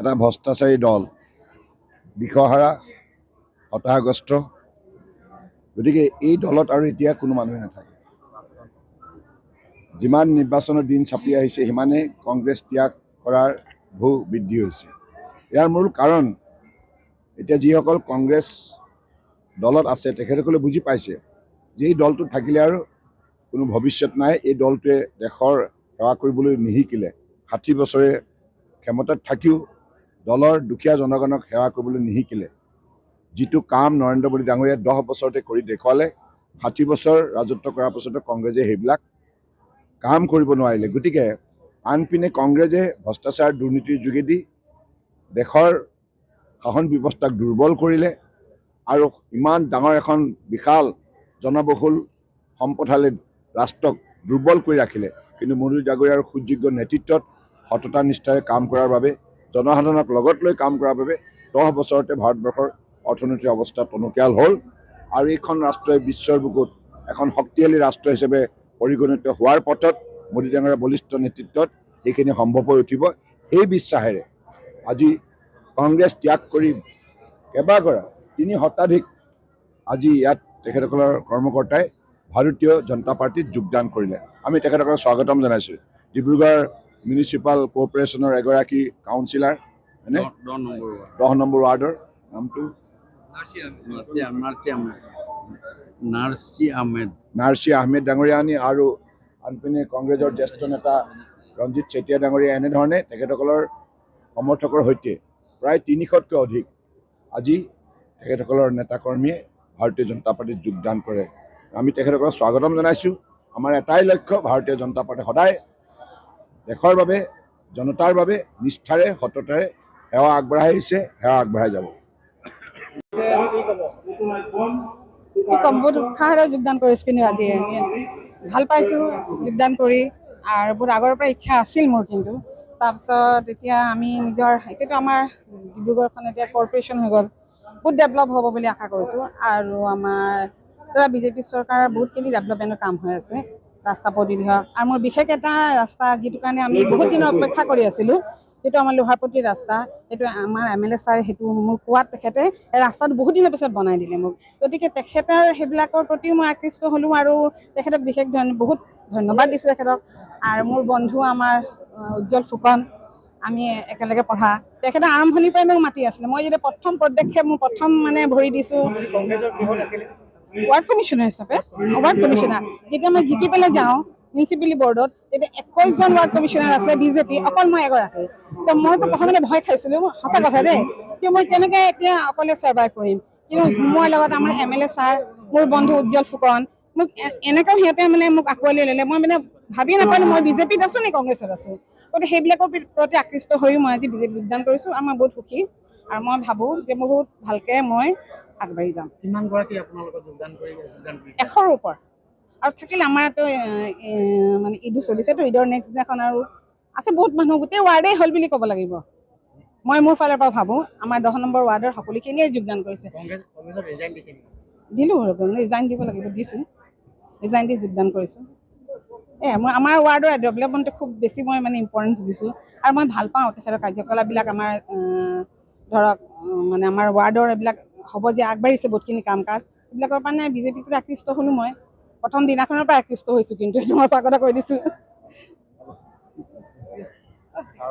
এটা ভ্ৰষ্টাচাৰী দল, দিশহাৰা, হতাশাগ্ৰস্ত। গতিকে এই দলত আৰু এতিয়া কোনো মানুহে নাথাকে। যিমান নিৰ্বাচনৰ দিন চাপি আহিছে সিমানে কংগ্ৰেছ ত্যাগ কৰাৰ ভু বৃদ্ধি হৈছে। ইয়াৰ মূল কাৰণ এতিয়া যিসকল কংগ্ৰেছ দলত আছে তেখেতসকলে বুজি পাইছে যে এই দলটো থাকিলে আৰু কোনো ভৱিষ্যত নাই। এই দলটোৱে দেশৰ সেৱা কৰিবলৈ নিশিকিলে, 60 বছৰে ক্ষমতাত থাকিও দলৰ দুখীয়া জনগণক সেৱা কৰিবলৈ নিশিকিলে। যিটো কাম নৰেন্দ্ৰ মোদী ডাঙৰীয়াই 10 বছৰতে কৰি দেখুৱালে, 60 বছৰ ৰাজত্ব কৰাৰ পাছতো কংগ্ৰেছে সেইবিলাক কাম কৰিব নোৱাৰিলে। গতিকে আনপিনে কংগ্ৰেছে ভ্ৰষ্টাচাৰ দুৰ্নীতিৰ যোগেদি দেশৰ শাসন ব্যৱস্থাক দুৰ্বল কৰিলে আৰু ইমান ডাঙৰ এখন বিশাল জনবহুল সম্পদশালী ৰাষ্ট্ৰক দুৰ্বল কৰি ৰাখিলে। কিন্তু মোদী ডাঙৰীয়াৰ সুযোগ্য নেতৃত্বত সততা নিষ্ঠাৰে কাম কৰাৰ বাবে, জনসাধাৰণক লগত লৈ কাম কৰাৰ বাবে 10 বছৰতে ভাৰতবৰ্ষৰ অৰ্থনৈতিক অৱস্থা টনকিয়াল হ'ল আৰু এইখন ৰাষ্ট্ৰই বিশ্বৰ বুকুত এখন শক্তিশালী ৰাষ্ট্ৰ হিচাপে পৰিগণিত হোৱাৰ পথত মোদী ডাঙৰীয়াৰ বলিষ্ঠ নেতৃত্বত এইখিনি সম্ভৱ হৈ উঠিব। সেই বিশ্বাসেৰে আজি কংগ্ৰেছ ত্যাগ কৰি কেইবাগৰাকী 3 শতাধিক আজি ইয়াত তেখেতসকলৰ কৰ্মকৰ্তাই ভাৰতীয় জনতা পাৰ্টিত যোগদান কৰিলে। আমি তেখেতসকলক স্বাগতম জনাইছোঁ। ডিব্ৰুগড় মিউনিচিপাল কৰ্পৰেশ্যনৰ এগৰাকী কাউন্সিলাৰ, হয়নে? 10 নম্বৰ ৱাৰ্ডৰ নামটো নাৰ্চি আহমেদ ডাঙৰীয়ানী আৰু আনপিনে কংগ্ৰেছৰ জ্যেষ্ঠ নেতা ৰঞ্জিত চেতিয়া ডাঙৰীয়া। এনেধৰণে তেখেতসকলৰ সমৰ্থকৰ সৈতে প্ৰায় 300তকৈ অধিক আজি তেখেতসকলৰ নেতাকৰ্মীয়ে ভাৰতীয় জনতা পাৰ্টিত যোগদান কৰে। আমি তেখেতসকলক স্বাগতম জনাইছোঁ। আমাৰ এটাই লক্ষ্য, ভাৰতীয় জনতা পাৰ্টি সদায় দেশৰ বাবে, জনতাৰ বাবে নিষ্ঠাৰে সততাৰে সেৱা আগবঢ়াই আহিছে, সেৱা আগবঢ়াই যাব। বহুত উৎসাহেৰে যোগদান কৰিছোঁ, কিন্তু আজি ভাল পাইছোঁ যোগদান কৰি। আৰু বহুত আগৰ পৰা ইচ্ছা আছিল মোৰ, কিন্তু তাৰপিছত এতিয়া আমি এতিয়াতো আমাৰ ডিব্ৰুগড়খন এতিয়া কৰ্পৰেশ্যন হৈ গ'ল, বহুত ডেভেলপ হ'ব বুলি আশা কৰিছোঁ। আৰু আমাৰ বিজেপি চৰকাৰৰ বহুতখিনি ডেভেলপমেণ্টৰ কাম হৈ আছে, ৰাস্তা পদূলি হওক। আৰু মোৰ বিশেষ এটা ৰাস্তা, যিটো কাৰণে আমি বহুত দিনৰ অপেক্ষা কৰি আছিলোঁ, সেইটো আমাৰ লোহাৰপট্টিৰ ৰাস্তা। সেইটো আমাৰ MLA ছাৰে সেইটো মোক কোৱাত তেখেতে ৰাস্তাটো বহুত দিনৰ পিছত বনাই দিলে মোক। গতিকে তেখেতৰ সেইবিলাকৰ প্ৰতিও মই আকৃষ্ট হ'লোঁ আৰু তেখেতক বিশেষ বহুত ধন্যবাদ দিছোঁ তেখেতক। আৰু মোৰ বন্ধু আমাৰ উজ্জ্বল ফুকন, আমি একেলগে পঢ়া, তেখেতে আৰম্ভণিৰ পৰাই মোক মাতি আছিলে। মই যেতিয়া প্ৰথম পদক্ষেপ মোৰ প্ৰথম ভৰি দিছোঁ ৱাৰ্ড কমিশ্যনাৰ হিচাপে, ৱাৰ্ড কমিশ্যনাৰ যেতিয়া মই জিকি পেলাই যাওঁ মিউনিচিপালিটি বৰ্ডত, তেতিয়া 21জন ৱাৰ্ড কমিশ্যনাৰ আছে বিজেপি, অকল মই এগৰাকী। তো মইতো প্ৰথমতে ভয় খাইছিলোঁ, সঁচা কথা দেই, যে মই কেনেকৈ এতিয়া অকলে ছাৰ্ভাইভ কৰিম। কিন্তু মোৰ লগত আমাৰ MLA ছাৰ, মোৰ বন্ধু উজ্জ্বল ফুকন, মোক এনেকৈ সিহঁতে মোক আঁকোৱালি ল'লে। মই ভাবি নাপালোঁ মই বিজেপিত আছোঁ নে কংগ্ৰেছত আছোঁ। গতিকে সেইবিলাকৰ প্ৰতি আকৃষ্ট হৈ মই আজি বিজেপিত যোগদান কৰিছোঁ আৰু মই বহুত সুখী। আৰু মই ভাবোঁ যে বহুত ভালকৈ মই আগবাঢ়ি যাম। কিমানগৰাকী আপোনালোকৰ যোগদান কৰি 100ৰ ওপৰ। আৰু থাকিলে আমাৰতো ঈদো চলিছেতো, ঈদৰ নেক্সট দিনাখন আৰু আছে বহুত মানুহ, গোটেই ৱাৰ্ডেই হ'ল বুলি ক'ব লাগিব। মই মোৰ ফালৰ পৰা ভাবোঁ আমাৰ 10 নম্বৰ ৱাৰ্ডৰ সকলোখিনিয়ে যোগদান কৰিছে। দিলোঁ, ৰিজাইন দিব লাগিব, দিছোঁ, ৰিজাইন দি যোগদান কৰিছোঁ। মই আমাৰ ৱাৰ্ডৰ ডেভেলপমেণ্টটো খুব বেছি মই ইম্পৰ্টেঞ্চ দিছোঁ। আৰু মই ভাল পাওঁ তেখেতৰ কাৰ্যকলাপবিলাক। আমাৰ ধৰক আমাৰ ৱাৰ্ডৰ এইবিলাক হ'ব যে আগবাঢ়িছে বহুতখিনি কাম কাজ, এইবিলাকৰ কাৰণে বিজেপিৰ পৰা আকৃষ্ট হ'লোঁ। মই প্ৰথম দিনাখনৰ পৰা আকৃষ্ট হৈছোঁ, কিন্তু এইটো মই সঁচা কথা কৈ দিছোঁ।